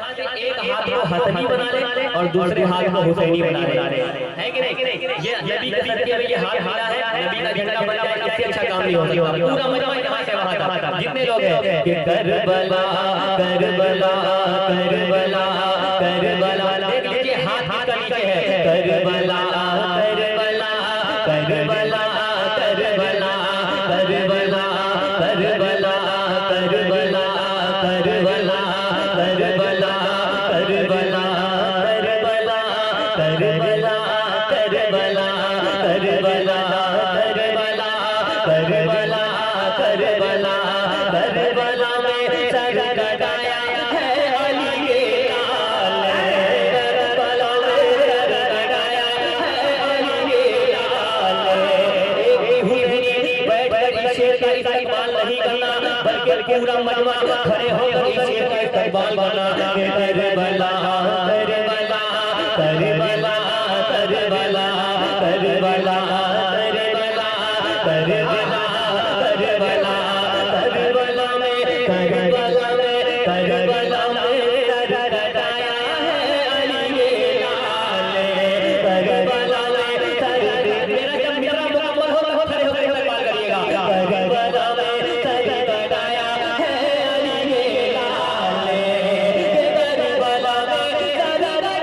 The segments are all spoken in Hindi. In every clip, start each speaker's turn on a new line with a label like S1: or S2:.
S1: एक हाथ को हसनी बना ले और दूसरे हाथ को हुसैनी बना ले, है कि नहीं? ये नबी के सदके में ये हाथ मिला है, नबी का झंडा बन जाए, इससे अच्छा काम नहीं हो सकता। पूरा मजमा यहाँ से वहाँ तक जितने लोग हैं कि करबला करबला करबला करबला, देख लीजिए हाथ का नीचे है Karbala Karbala Karbala Karbala Karbala Karbala Karbala Karbala Karbala Karbala Karbala Karbala Karbala Karbala Karbala Karbala Karbala Karbala में सर कटाया है अली के लाल, करबला में सर कटाया है अली के लाल। एक हुसैनी बैठ कर शेर का इस्तेमाल नहीं करना, बल्कि पूरा मजमा खड़े होकर इस शेर का इस्तेमाल करना। Karbala Karbala Karbala Karbala Karbala Karbala Karbala Karbala Karbala में करबला में करबला में सर कटाया है अली के लाल, करबला में सर, मेरा मुकम्मल हो खड़े होकर इस्तेमाल करिएगा। करबला में सर कटाया है अली के लाल, करबला में सर कटाया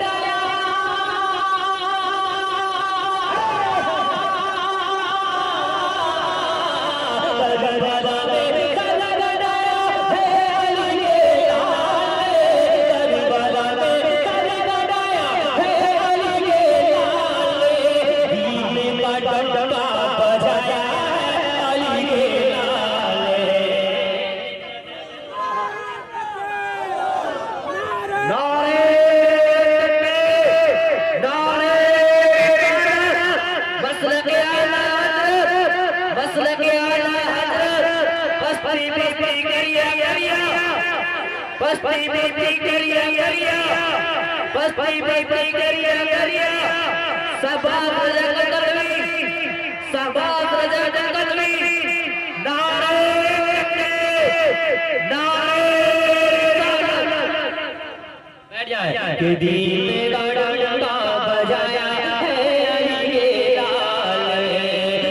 S1: के दीन डंडा बजाया है अली के लाल,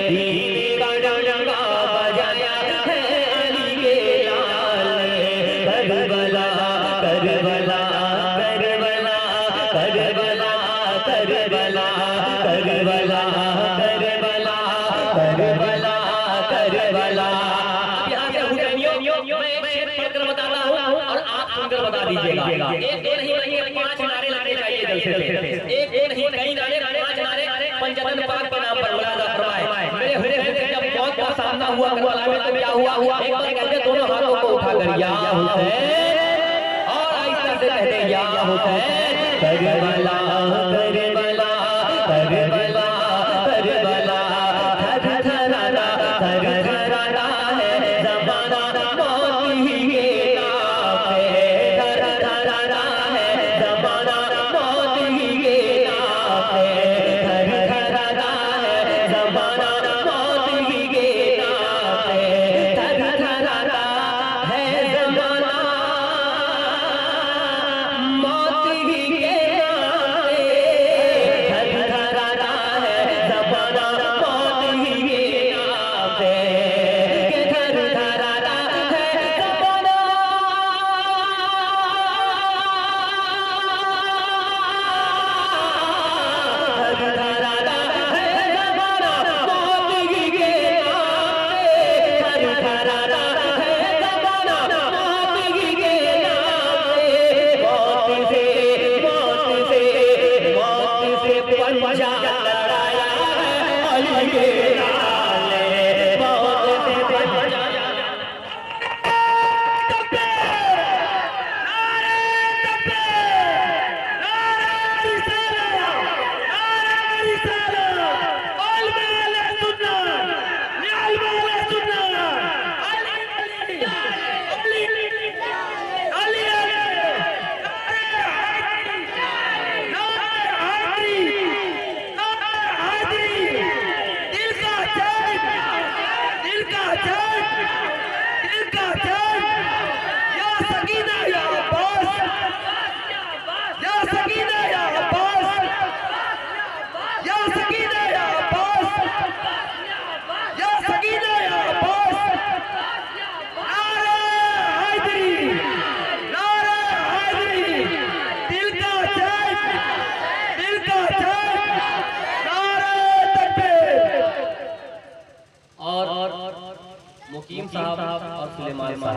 S1: दीन डंडा बजाया है अली के लाल। Karbala Karbala Karbala Karbala Karbala Karbala Karbala Karbala Karbala. यहाँ के हुसैनियों मैं शेर पढ़कर बताता हूँ और आप सुनकर बता दीजिएगा। एक नहीं 5 नारे लाने चाहिए जल्दी से, एक नहीं कई नारे 5 नारे पंचतन पाक के नाम पर मुलाजा फरमाए। मेरे हुसैन जब मौत का सामना हुआ करबला में तो क्या हुआ? एक बार कहते दोनों हाथों को उठाकर या हुसैन, और आहिस्ता से कहते या Hussain. Karbala Karbala Karbala Karbala थरथराना थरथराना है ज़माना मौत ही के नाम पे, थरथराना है ज़माना मौत ही के नाम पे, थरथराना है ज़माना मौत ही के नाम पे, थरथराना है ज़माना मौत ही के नाम पे, थरथराना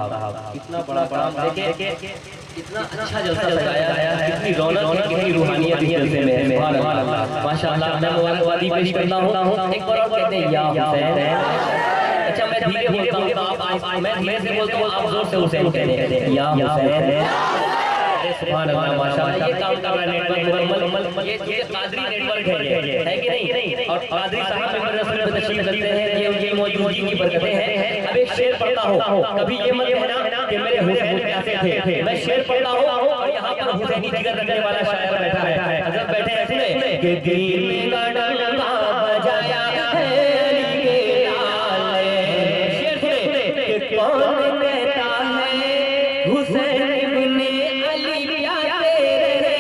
S1: साहब, इतना बड़ा काम देखे, इतना अच्छा जलसा सजाया है, इतनी रौनक है, कितनी रूहानियत है जलसे में। सुभान अल्लाह, माशाअल्लाह। मैं मुबारकबादी पेश करता हूँ। एक बार और कहते हैं या हुसैन। अच्छा, मैं धीरे बोलता हूँ, आप मैं धीरे से बोलता हूँ, आप जोर से हुसैन कहते हैं या हुसैन। सुभान अल्लाह, माशाअल्लाह। ये काम कर रहा है नेटवर्क, ये कादरी नेटवर्क है कि नहीं? और कादरी साहब मेंबर रसूल में तशरीफ रखते हैं, ये मौजूदगी की बरकतें हैं। अब एक शेर पढ़ता हूँ, कभी ये मत कहना कि मेरे हुसैन कैसे थे। मैं शेर पढ़ता हूँ और यहाँ पर हुसैनी जिगर रखने वाला शायर बैठा है। हज़रत बैठे हैं, सुने कि दिल का डंका बजाया है अली के लाल। शेर सुने कि कौन कहता है हुसैन इब्ने अली प्यारे रे,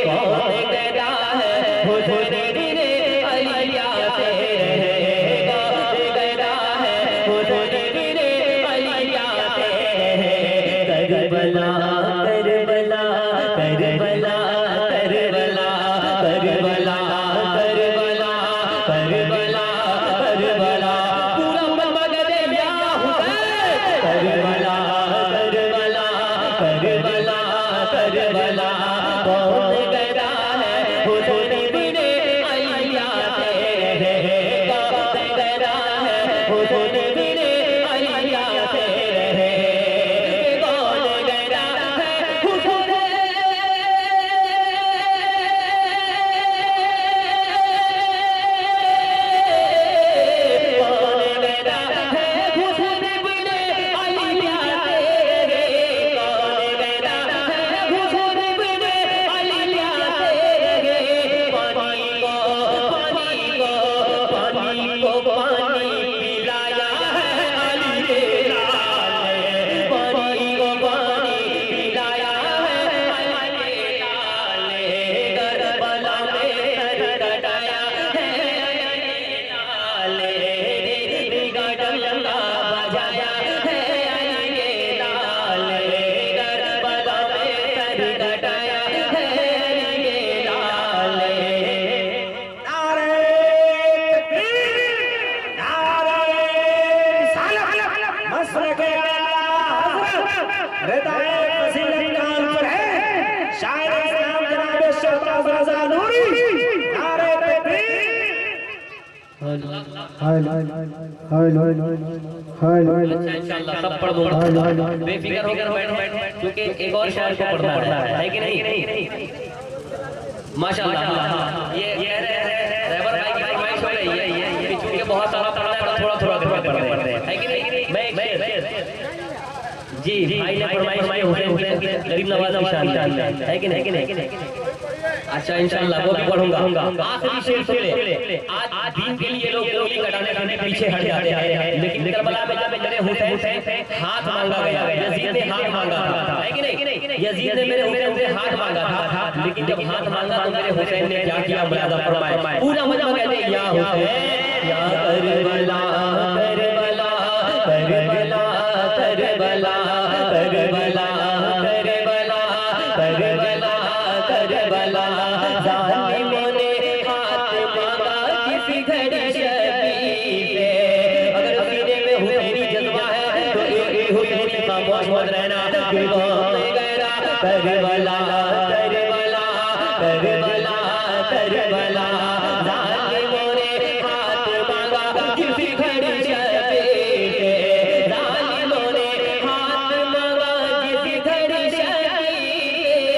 S1: कौन कहता है हुसैन इब्ने अली प्यारे रे, कौन कहता है हुसैन इब्ने अली प्यारे रे। Karbala Karbala Karbala Karbala Karbala Karbala Karbala Karbala, पूरा मत दे या Hussain. Karbala Karbala Karbala Karbala, कौन कहता है हुसैन इब्ने अली प्यारे रे, कौन कहता है हुसैन इब्ने अली प्यारे रे, कौन कहता है हुसैन। इंशाअल्लाह सब पढ़ दूंगा, बेफिक्र होकर बैठ, क्योंकि एक और शायर को पढ़ना है कि नहीं? माशाअल्लाह। ये रहबर भाई की फरमाइश हो रही है, ये चूंकि बहुत सारा पढ़ना है, थोड़ा करके पढ़ते हैं, है कि नहीं? मैं जी भाई ने फरमाइश हुसैन की गरीब नवाज की शान है कि नहीं? अच्छा, इंशाअल्लाह वो भी पढ़ूंगा। आखिरी शेर सुन ले। आज दीन के लिए लोग गोली कटाने के पीछे हट जाते हैं, लेकिन करबला में जब मेरे हुसैन से हाथ मांगा गया, यजीद ने हाथ मांगा था, है कि नहीं? यजीद ने मेरे हुसैन से हाथ मांगा था, लेकिन जब हाथ मांगा तो मेरे हुसैन ने क्या किया, मुलाजा फरमाया। पूरा मजा कहते हैं या हुसैन या Karbala Karbala Karbala Karbala Karbala Karbala Karbala Karbala, जालिमों ने हाथ मांगा किसी घड़ी शबी पे। अगर सीने में हुसैनी जज्बा है तो एक हुसैनी खामोश मत रहना, करबला करबला करबला करबला, जालिमों ने हाथ मांगा किसी घड़ी शबी पे, जालिमों ने हाथ मांगा किसी घड़ी शबी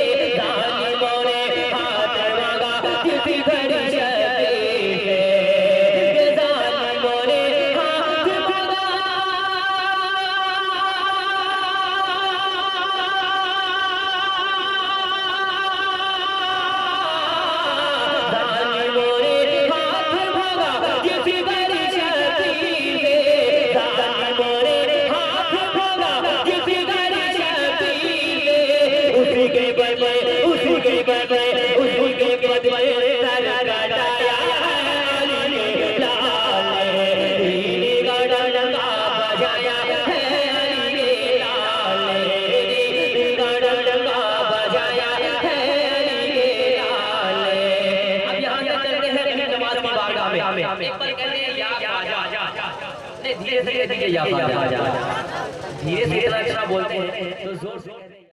S1: पे, जालिमों ने हाथ मांगा किसी घड़ी शबी पे, जालिमों ने हाथ मांगा। धीरे धीरे या धीरे से इतना अच्छा बोलते हैं तो जोर से